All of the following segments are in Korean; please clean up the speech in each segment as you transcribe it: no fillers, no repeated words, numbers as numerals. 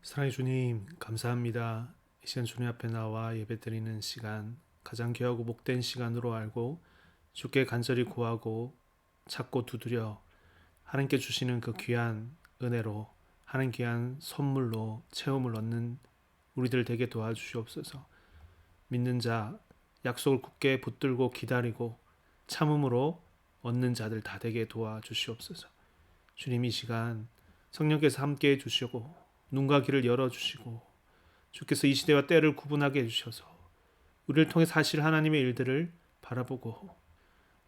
사랑의 주님, 감사합니다. 이 시간 주님 앞에 나와 예배드리는 시간, 가장 귀하고 복된 시간으로 알고 주께 간절히 구하고 찾고 두드려 하나님께 주시는 그 귀한 은혜로 하나님 귀한 선물로 체험을 얻는 우리들 되게 도와주시옵소서. 믿는 자, 약속을 굳게 붙들고 기다리고 참음으로 얻는 자들 다 되게 도와주시옵소서. 주님 이 시간 성령께서 함께 해주시고 눈과 귀를 열어주시고 주께서 이 시대와 때를 구분하게 해주셔서 우리를 통해 사실 하나님의 일들을 바라보고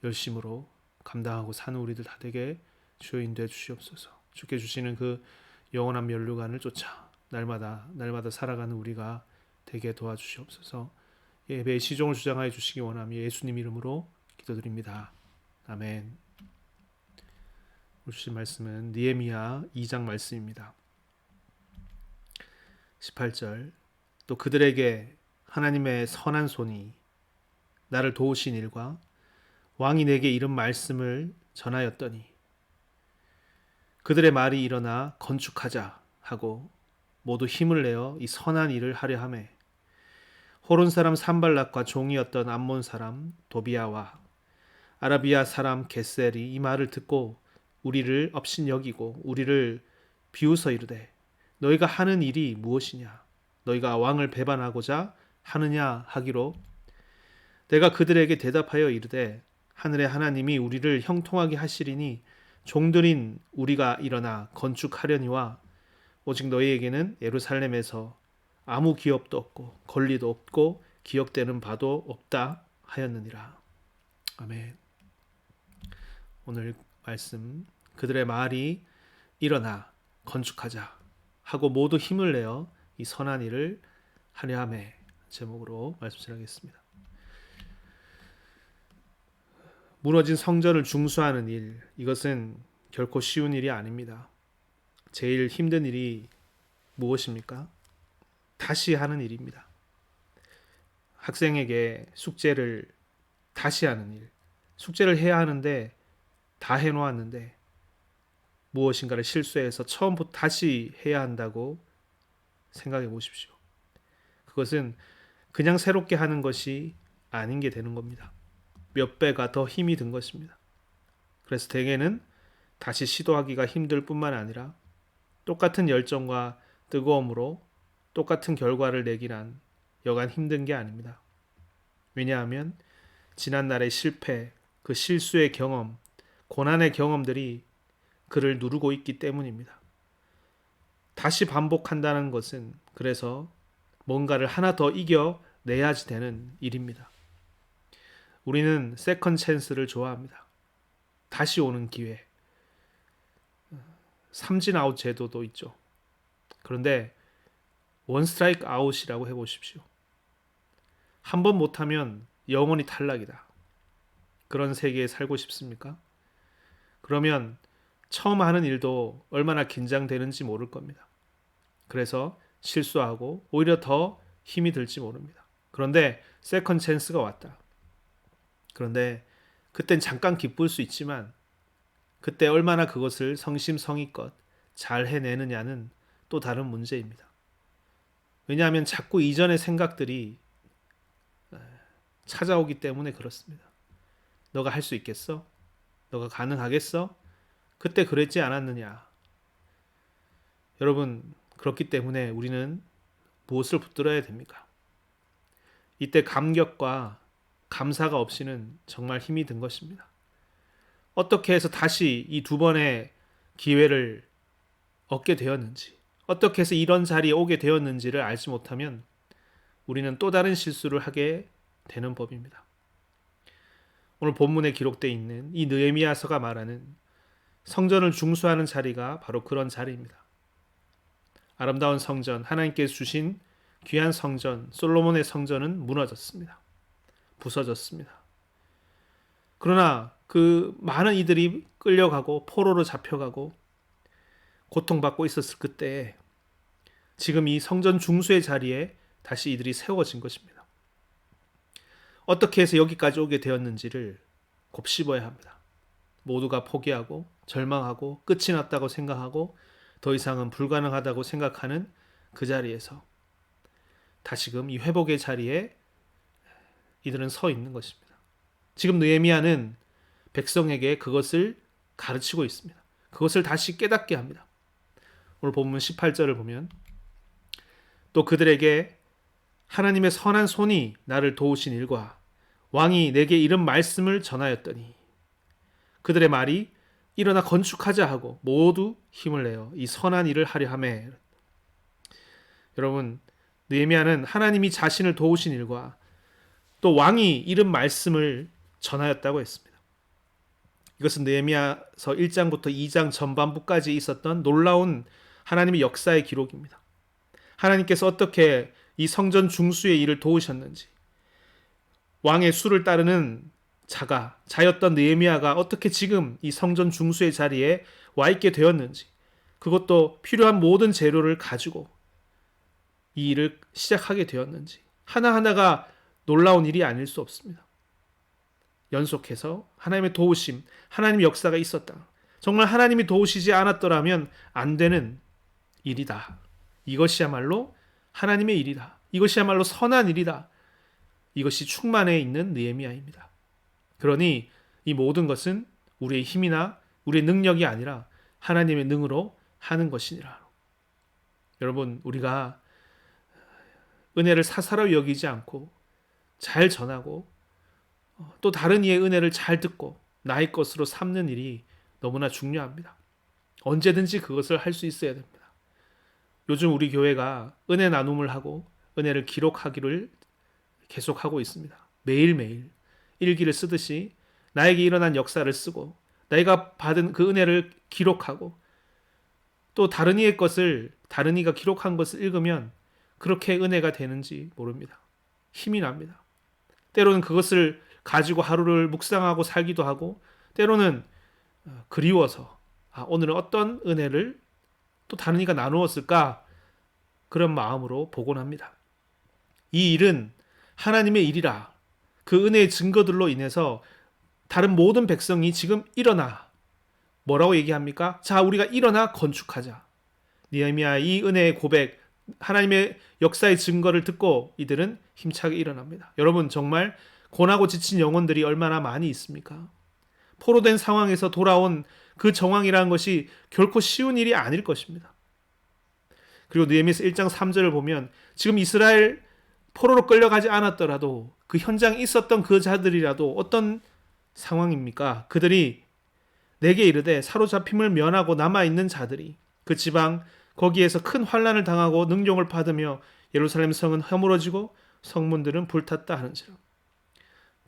열심으로 감당하고 사는 우리들 다 되게 주여 인도해 주시옵소서. 주께 주시는 그 영원한 면류관을 쫓아 날마다 살아가는 우리가 되게 도와주시옵소서. 예배의 시종을 주장하여 주시기 원하며 예수님 이름으로 기도드립니다. 아멘. 오늘 주신 말씀은 느헤미야 2장 말씀입니다. 18절. 또 그들에게 하나님의 선한 손이 나를 도우신 일과 왕이 내게 이른 말씀을 전하였더니 그들의 말이 일어나 건축하자 하고 모두 힘을 내어 이 선한 일을 하려 하매 호론 사람 산발락과 종이었던 암몬 사람 도비아와 아라비아 사람 게셀이 이 말을 듣고 우리를 업신여기고 우리를 비웃어 이르되 너희가 하는 일이 무엇이냐 너희가 왕을 배반하고자 하느냐 하기로 내가 그들에게 대답하여 이르되 하늘의 하나님이 우리를 형통하게 하시리니 종들인 우리가 일어나 건축하려니와 오직 너희에게는 예루살렘에서 아무 기업도 없고 권리도 없고 기억되는 바도 없다 하였느니라. 아멘. 오늘 말씀 그들의 말이 일어나 건축하자 하고 모두 힘을 내어 이 선한 일을 하려 함에 제목으로 말씀드리겠습니다. 무너진 성전을 중수하는 일, 이것은 결코 쉬운 일이 아닙니다. 제일 힘든 일이 무엇입니까? 다시 하는 일입니다. 학생에게 숙제를 다시 하는 일, 숙제를 해야 하는데 다 해놓았는데 무엇인가를 실수해서 처음부터 다시 해야 한다고 생각해 보십시오. 그것은 그냥 새롭게 하는 것이 아닌 게 되는 겁니다. 몇 배가 더 힘이 든 것입니다. 그래서 대개는 다시 시도하기가 힘들 뿐만 아니라 똑같은 열정과 뜨거움으로 똑같은 결과를 내기란 여간 힘든 게 아닙니다. 왜냐하면 지난날의 실패, 그 실수의 경험, 고난의 경험들이 그를 누르고 있기 때문입니다. 다시 반복한다는 것은 그래서 뭔가를 하나 더 이겨내야지 되는 일입니다. 우리는 세컨 찬스를 좋아합니다. 다시 오는 기회. 삼진 아웃 제도도 있죠. 그런데 원 스트라이크 아웃이라고 해보십시오. 한 번 못하면 영원히 탈락이다. 그런 세계에 살고 싶습니까? 그러면 처음 하는 일도 얼마나 긴장되는지 모를 겁니다. 그래서 실수하고 오히려 더 힘이 들지 모릅니다. 그런데 세컨 찬스가 왔다. 그런데 그땐 잠깐 기쁠 수 있지만 그때 얼마나 그것을 성심성의껏 잘 해내느냐는 또 다른 문제입니다. 왜냐하면 자꾸 이전의 생각들이 찾아오기 때문에 그렇습니다. 너가 할 수 있겠어? 너가 가능하겠어? 그때 그랬지 않았느냐? 여러분, 그렇기 때문에 우리는 무엇을 붙들어야 됩니까? 이때 감격과 감사가 없이는 정말 힘이 든 것입니다. 어떻게 해서 다시 이 두 번의 기회를 얻게 되었는지, 어떻게 해서 이런 자리에 오게 되었는지를 알지 못하면 우리는 또 다른 실수를 하게 되는 법입니다. 오늘 본문에 기록되어 있는 이 느헤미야서가 말하는 성전을 중수하는 자리가 바로 그런 자리입니다. 아름다운 성전, 하나님께서 주신 귀한 성전, 솔로몬의 성전은 무너졌습니다. 부서졌습니다. 그러나 그 많은 이들이 끌려가고 포로로 잡혀가고 고통받고 있었을 그때에 지금 이 성전 중수의 자리에 다시 이들이 세워진 것입니다. 어떻게 해서 여기까지 오게 되었는지를 곱씹어야 합니다. 모두가 포기하고 절망하고 끝이 났다고 생각하고 더 이상은 불가능하다고 생각하는 그 자리에서 다시금 이 회복의 자리에 이들은 서 있는 것입니다. 지금 느헤미야는 백성에게 그것을 가르치고 있습니다. 그것을 다시 깨닫게 합니다. 오늘 본문 18절을 보면 또 그들에게 하나님의 선한 손이 나를 도우신 일과 왕이 내게 이런 말씀을 전하였더니 그들의 말이 일어나 건축하자 하고 모두 힘을 내어 이 선한 일을 하려 하매. 여러분, 느헤미야는 하나님이 자신을 도우신 일과 또 왕이 이런 말씀을 전하였다고 했습니다. 이것은 느헤미야서 1장부터 2장 전반부까지 있었던 놀라운 하나님의 역사의 기록입니다. 하나님께서 어떻게 이 성전 중수의 일을 도우셨는지, 왕의 수를 따르는 자였던 느헤미야가 어떻게 지금 이 성전 중수의 자리에 와 있게 되었는지, 그것도 필요한 모든 재료를 가지고 이 일을 시작하게 되었는지, 하나하나가 놀라운 일이 아닐 수 없습니다. 연속해서 하나님의 도우심, 하나님의 역사가 있었다. 정말 하나님이 도우시지 않았더라면 안 되는 일이다. 이것이야말로 하나님의 일이다. 이것이야말로 선한 일이다. 이것이 충만해 있는 느헤미야입니다. 그러니 이 모든 것은 우리의 힘이나 우리의 능력이 아니라 하나님의 능으로 하는 것이니라. 여러분, 우리가 은혜를 사사로 여기지 않고 잘 전하고 또 다른 이의 은혜를 잘 듣고 나의 것으로 삼는 일이 너무나 중요합니다. 언제든지 그것을 할 수 있어야 됩니다. 요즘 우리 교회가 은혜 나눔을 하고 은혜를 기록하기를 계속하고 있습니다. 매일매일 일기를 쓰듯이 나에게 일어난 역사를 쓰고 내가 받은 그 은혜를 기록하고 또 다른 이의 것을 다른 이가 기록한 것을 읽으면 그렇게 은혜가 되는지 모릅니다. 힘이 납니다. 때로는 그것을 가지고 하루를 묵상하고 살기도 하고 때로는 그리워서 오늘은 어떤 은혜를 또 다른 이가 나누었을까 그런 마음으로 복원합니다. 이 일은 하나님의 일이라 그 은혜의 증거들로 인해서 다른 모든 백성이 지금 일어나 뭐라고 얘기합니까? 자, 우리가 일어나 건축하자. 느헤미야의 이 은혜의 고백, 하나님의 역사의 증거를 듣고 이들은 힘차게 일어납니다. 여러분, 정말 고나고 지친 영혼들이 얼마나 많이 있습니까? 포로된 상황에서 돌아온 그 정황이라는 것이 결코 쉬운 일이 아닐 것입니다. 그리고 느헤미야서 1장 3절을 보면 지금 이스라엘 포로로 끌려가지 않았더라도 그 현장에 있었던 그 자들이라도 어떤 상황입니까? 그들이 내게 이르되 사로잡힘을 면하고 남아있는 자들이 그 지방 거기에서 큰 환난을 당하고 능욕을 받으며 예루살렘 성은 허물어지고 성문들은 불탔다 하는지라.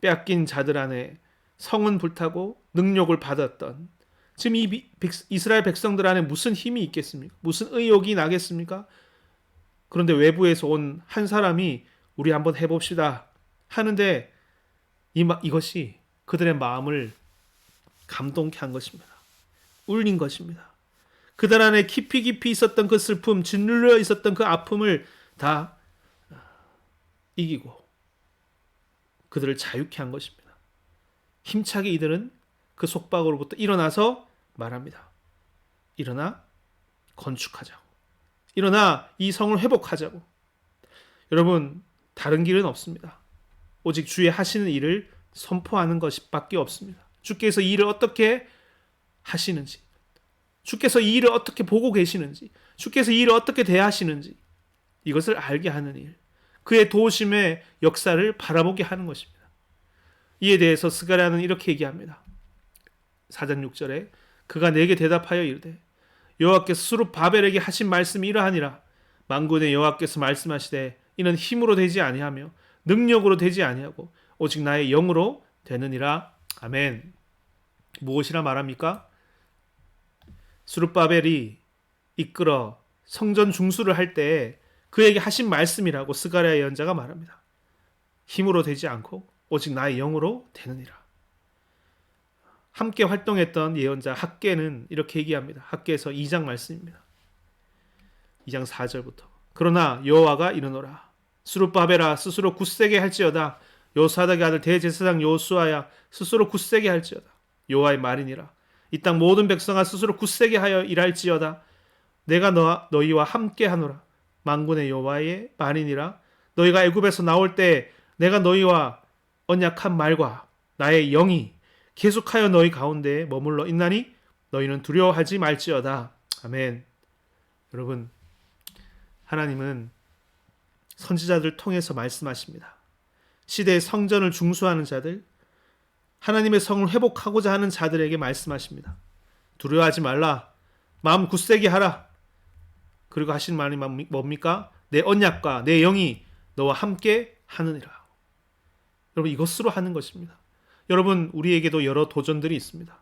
빼앗긴 자들 안에 성은 불타고 능욕을 받았던 지금 이 이스라엘 백성들 안에 무슨 힘이 있겠습니까? 무슨 의욕이 나겠습니까? 그런데 외부에서 온 한 사람이 우리 한번 해봅시다 하는데 이것이 그들의 마음을 감동케 한 것입니다. 울린 것입니다. 그들 안에 깊이 있었던 그 슬픔, 짓눌려 있었던 그 아픔을 다 이기고 그들을 자유케 한 것입니다. 힘차게 이들은 그 속박으로부터 일어나서 말합니다. 일어나 건축하자고. 일어나 이 성을 회복하자고. 여러분, 다른 길은 없습니다. 오직 주의 하시는 일을 선포하는 것밖에 없습니다. 주께서 이 일을 어떻게 하시는지, 주께서 이 일을 어떻게 보고 계시는지, 주께서 이 일을 어떻게 대하시는지 이것을 알게 하는 일, 그의 도우심의 역사를 바라보게 하는 것입니다. 이에 대해서 스가랴는 이렇게 얘기합니다. 4장 6절에 그가 내게 대답하여 이르되 여호와께서 스룹바벨에게 하신 말씀이 이러하니라. 만군의 여호와께서 말씀하시되 이는 힘으로 되지 아니하며 능력으로 되지 아니하고 오직 나의 영으로 되느니라. 아멘. 무엇이라 말합니까? 스룹바벨이 이끌어 성전 중수를 할 때 그에게 하신 말씀이라고 스가랴 예언자가 말합니다. 힘으로 되지 않고 오직 나의 영으로 되느니라. 함께 활동했던 예언자 학개는 이렇게 얘기합니다. 학개에서 2장 말씀입니다. 2장 4절부터 그러나 여호와가 이르노라. 스룹바벨아 스스로 굳세게 할지어다. 요사닥의 아들 대제사장 요수아야 스스로 굳세게 할지어다. 여호와의 말이니라. 이 땅 모든 백성아 스스로 굳세게 하여 일할지어다. 내가 너희와 함께 하노라. 만군의 여호와의 말이니라. 너희가 애굽에서 나올 때 내가 너희와 언약한 말과 나의 영이 계속하여 너희 가운데에 머물러 있나니 너희는 두려워하지 말지어다. 아멘. 여러분, 하나님은 선지자들 통해서 말씀하십니다. 시대의 성전을 중수하는 자들, 하나님의 성을 회복하고자 하는 자들에게 말씀하십니다. 두려워하지 말라. 마음 굳세게 하라. 그리고 하시는 말이 뭡니까? 내 언약과 내 영이 너와 함께 하느니라. 여러분, 이것으로 하는 것입니다. 여러분, 우리에게도 여러 도전들이 있습니다.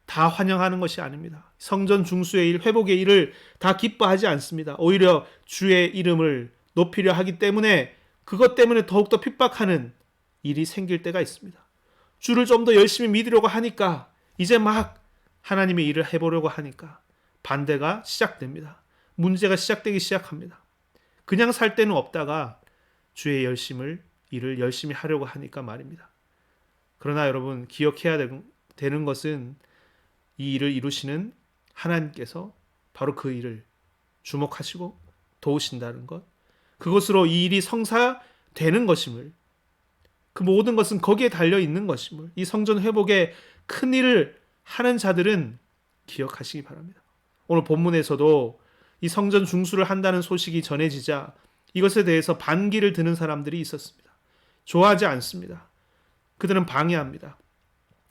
다 환영하는 것이 아닙니다. 성전 중수의 일, 회복의 일을 다 기뻐하지 않습니다. 오히려 주의 이름을 높이려 하기 때문에 그것 때문에 더욱더 핍박하는 일이 생길 때가 있습니다. 주를 좀 더 열심히 믿으려고 하니까 이제 막 하나님의 일을 해보려고 하니까 반대가 시작됩니다. 문제가 시작되기 시작합니다. 그냥 살 때는 없다가 주의 일을 열심히 하려고 하니까 말입니다. 그러나 여러분, 기억해야 되는 것은 이 일을 이루시는 하나님께서 바로 그 일을 주목하시고 도우신다는 것, 그것으로 이 일이 성사되는 것임을, 그 모든 것은 거기에 달려 있는 것임을, 이 성전 회복에 큰 일을 하는 자들은 기억하시기 바랍니다. 오늘 본문에서도 이 성전 중수를 한다는 소식이 전해지자 이것에 대해서 반기를 드는 사람들이 있었습니다. 좋아하지 않습니다. 그들은 방해합니다.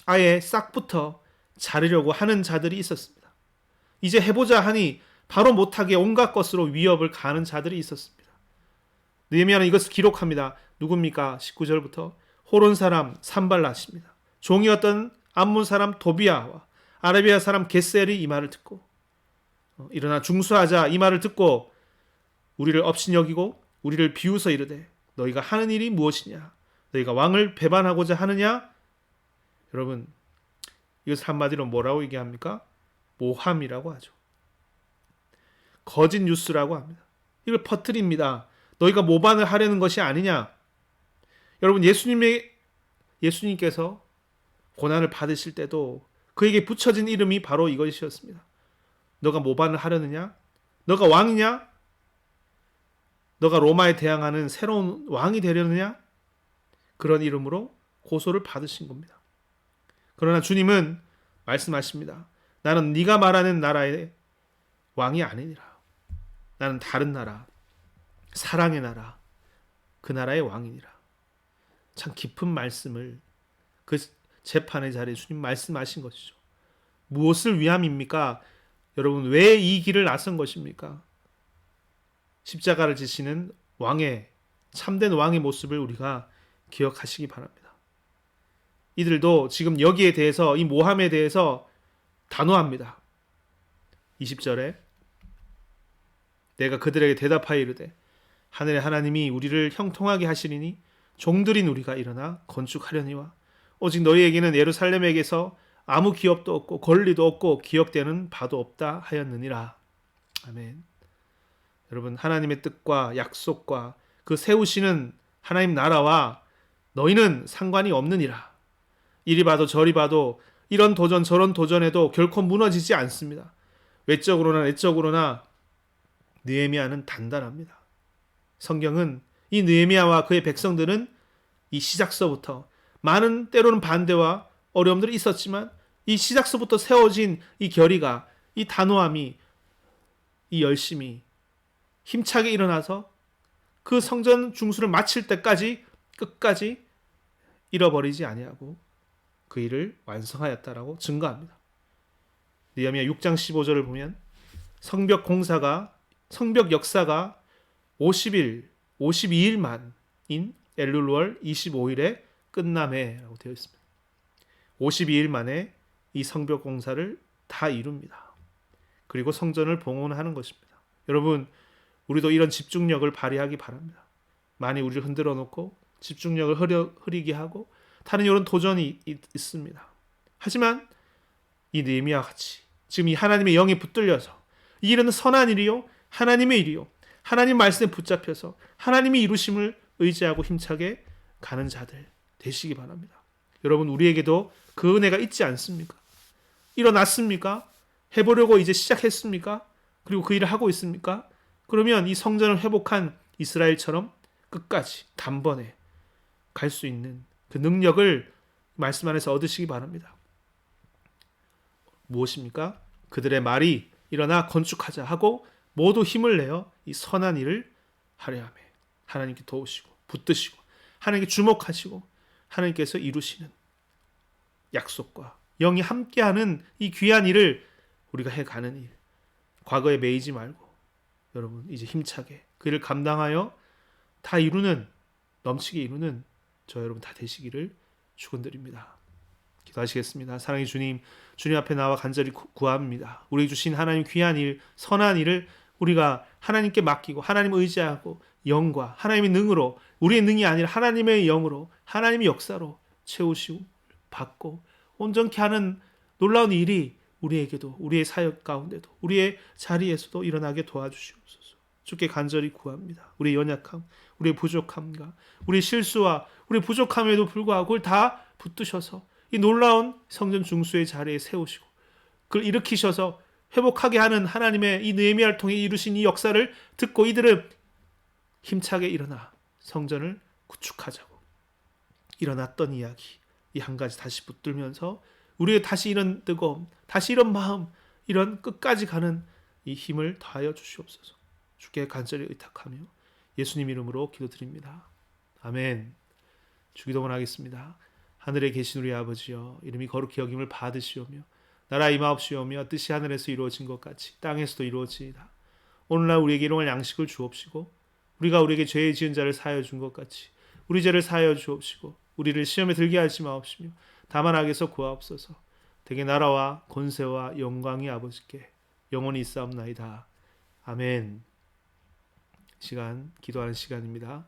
아예 싹부터 자르려고 하는 자들이 있었습니다. 이제 해보자 하니 바로 못하게 온갖 것으로 위협을 가하는 자들이 있었습니다. 느헤미야는 이것을 기록합니다. 누굽니까? 19절부터 호론 사람 산발랏입니다. 종이었던 암몬 사람 도비아와 아라비아 사람 게셀이 이 말을 듣고 일어나 중수하자 이 말을 듣고 우리를 업신여기고 우리를 비웃어 이르되 너희가 하는 일이 무엇이냐? 너희가 왕을 배반하고자 하느냐? 여러분, 이것을 한마디로 뭐라고 얘기합니까? 모함이라고 하죠. 거짓 뉴스라고 합니다. 이걸 퍼뜨립니다. 너희가 모반을 하려는 것이 아니냐? 여러분, 예수님께서 고난을 받으실 때도 그에게 붙여진 이름이 바로 이것이었습니다. 너가 모반을 하려느냐? 너가 왕이냐? 너가 로마에 대항하는 새로운 왕이 되려느냐? 그런 이름으로 고소를 받으신 겁니다. 그러나 주님은 말씀하십니다. 나는 네가 말하는 나라의 왕이 아니니라. 나는 다른 나라, 사랑의 나라, 그 나라의 왕이니라. 참 깊은 말씀을 그 재판의 자리에 주님 말씀하신 것이죠. 무엇을 위함입니까? 여러분, 왜 이 길을 나선 것입니까? 십자가를 지시는 왕의, 참된 왕의 모습을 우리가 기억하시기 바랍니다. 이들도 지금 여기에 대해서, 이 모함에 대해서 단호합니다. 20절에 내가 그들에게 대답하여 이르되 하늘의 하나님이 우리를 형통하게 하시리니 종들인 우리가 일어나 건축하려니와 오직 너희에게는 예루살렘에게서 아무 기업도 없고 권리도 없고 기억되는 바도 없다 하였느니라. 아멘. 여러분, 하나님의 뜻과 약속과 그 세우시는 하나님 나라와 너희는 상관이 없느니라. 이리 봐도 저리 봐도 이런 도전 저런 도전에도 결코 무너지지 않습니다. 외적으로나 내적으로나 느헤미야는 단단합니다. 성경은 이 느헤미야와 그의 백성들은 이 시작서부터 많은 때로는 반대와 어려움들이 있었지만 이 시작서부터 세워진 이 결의가, 이 단호함이, 이 열심이 힘차게 일어나서 그 성전 중수를 마칠 때까지 끝까지 잃어버리지 아니하고 그 일을 완성하였다라고 증거합니다. 느헤미야 6장 15절을 보면 성벽 역사가 52일 만인 엘룰월 25일에 끝남해라고 되어 있습니다. 52일 만에 이 성벽 공사를 다 이룹니다. 그리고 성전을 봉헌하는 것입니다. 여러분, 우리도 이런 집중력을 발휘하기 바랍니다. 많이 우리를 흔들어 놓고 집중력을 흐리게 하고 다른 이런 도전이 있습니다. 하지만 이 느헤미야 같이 지금 이 하나님의 영에 붙들려서 이 일은 선한 일이요 하나님의 일이요 하나님 말씀에 붙잡혀서 하나님이 이루심을 의지하고 힘차게 가는 자들 되시기 바랍니다. 여러분, 우리에게도 그 은혜가 있지 않습니까? 일어났습니까? 해보려고 이제 시작했습니까? 그리고 그 일을 하고 있습니까? 그러면 이 성전을 회복한 이스라엘처럼 끝까지 단번에 갈 수 있는 그 능력을 말씀 안에서 얻으시기 바랍니다. 무엇입니까? 그들의 말이 일어나 건축하자 하고 모두 힘을 내어 이 선한 일을 하려 하며 하나님께 도우시고 붙드시고 하나님께 주목하시고 하나님께서 이루시는 약속과 영이 함께하는 이 귀한 일을 우리가 해가는 일, 과거에 매이지 말고 여러분 이제 힘차게 그 일을 감당하여 다 이루는, 넘치게 이루는 저 여러분 다 되시기를 축원드립니다. 기도하시겠습니다. 사랑의 주님, 주님 앞에 나와 간절히 구합니다. 우리 주신 하나님 귀한 일, 선한 일을 우리가 하나님께 맡기고 하나님 의지하고 영과 하나님의 능으로, 우리의 능이 아니라 하나님의 영으로, 하나님의 역사로 채우시고 받고 온전케 하는 놀라운 일이 우리에게도, 우리의 사역 가운데도, 우리의 자리에서도 일어나게 도와주시옵소서. 주께 간절히 구합니다. 우리의 연약함, 우리의 부족함과 우리의 실수와 우리의 부족함에도 불구하고 그걸 다 붙드셔서 이 놀라운 성전 중수의 자리에 세우시고 그걸 일으키셔서 회복하게 하는 하나님의 이 느헤미야를 통해 이루신 이 역사를 듣고 이들은 힘차게 일어나 성전을 구축하자고 일어났던 이야기, 이 한 가지 다시 붙들면서 우리의 다시 이런 뜨거움, 다시 이런 마음, 이런 끝까지 가는 이 힘을 더하여 주시옵소서. 주께 간절히 의탁하며 예수님 이름으로 기도드립니다. 아멘. 주기도문 하겠습니다. 하늘에 계신 우리 아버지여, 이름이 거룩히 여김을 받으시오며 나라 임하옵시오며 뜻이 하늘에서 이루어진 것 같이 땅에서도 이루어지이다. 오늘날 우리에게 일용할 양식을 주옵시고 우리가 우리에게 죄 지은 자를 사하여 준 것 같이 우리 죄를 사하여 주옵시고 우리를 시험에 들게 하지 마옵시며 다만 악에서 구하옵소서. 대개 나라와 권세와 영광이 아버지께 영원히 있사옵나이다. 아멘. 시간, 기도하는 시간입니다.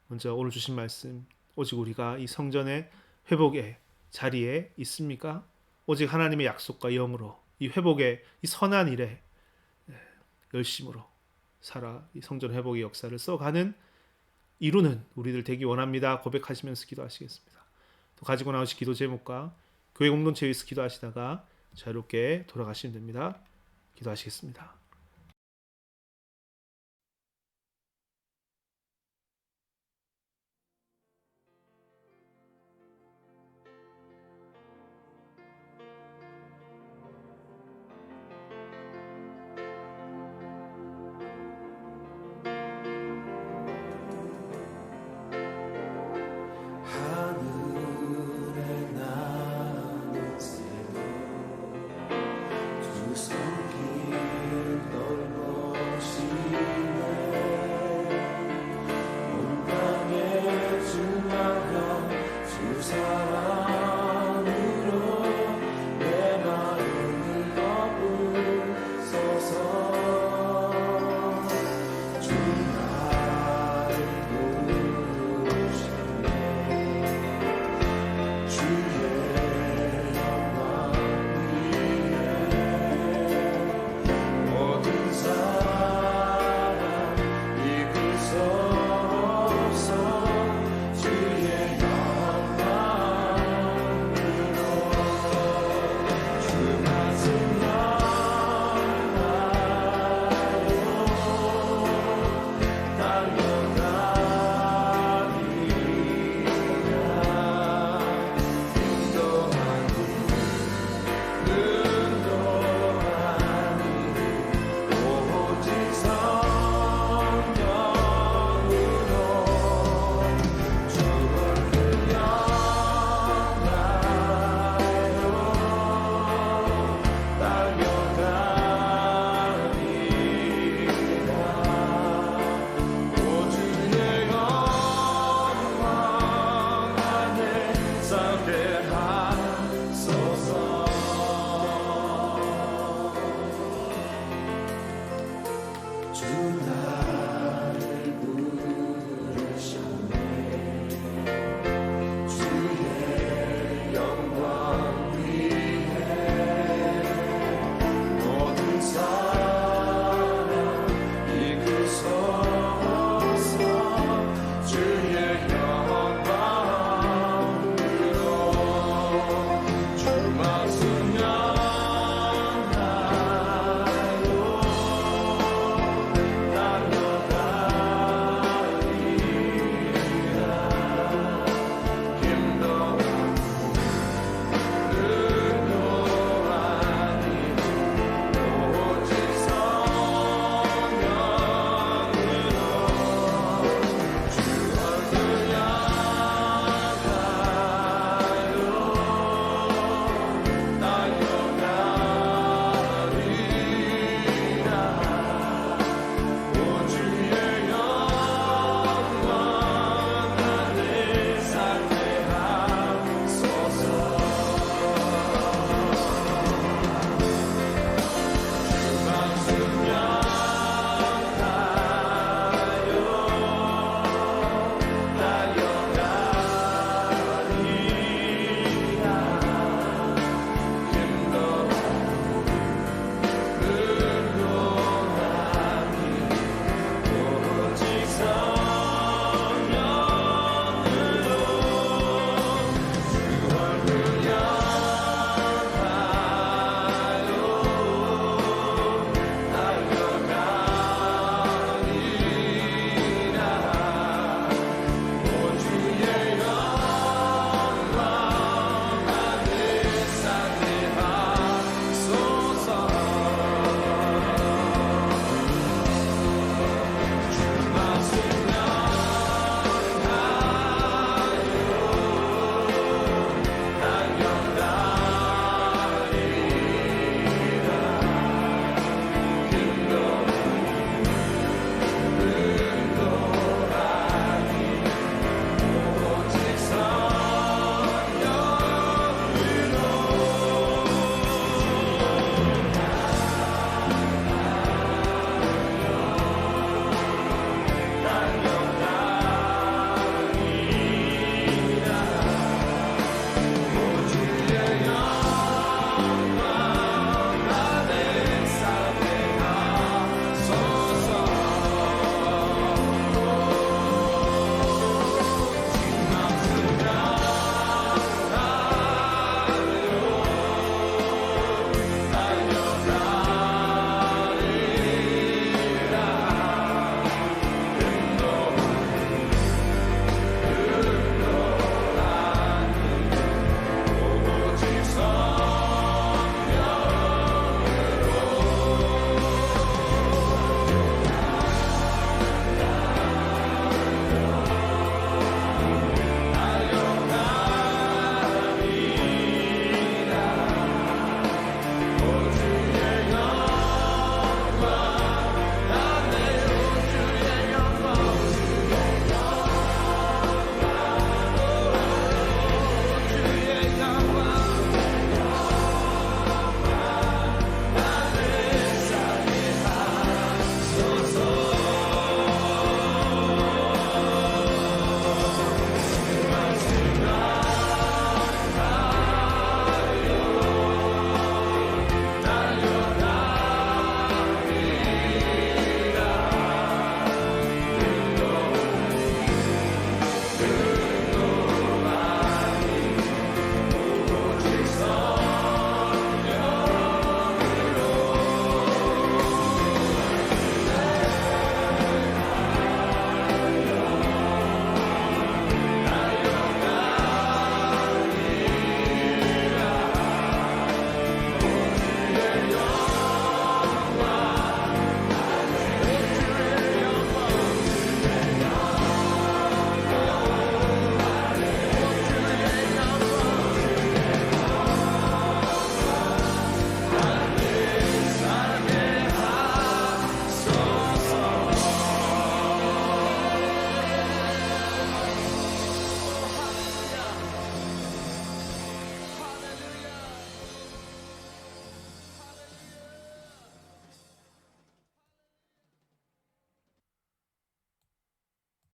먼저 오늘 주신 말씀, 오직 우리가 이 성전의 회복의 자리에 있습니까? 오직 하나님의 약속과 영으로 이 회복의 이 선한 일에 열심으로 살아 이 성전 회복의 역사를 써가는 이루는 우리들 되기 원합니다. 고백하시면서 기도하시겠습니다. 또 가지고 나오신 기도 제목과 교회 공동체에 위해서 기도하시다가 자유롭게 돌아가시면 됩니다. 기도하시겠습니다.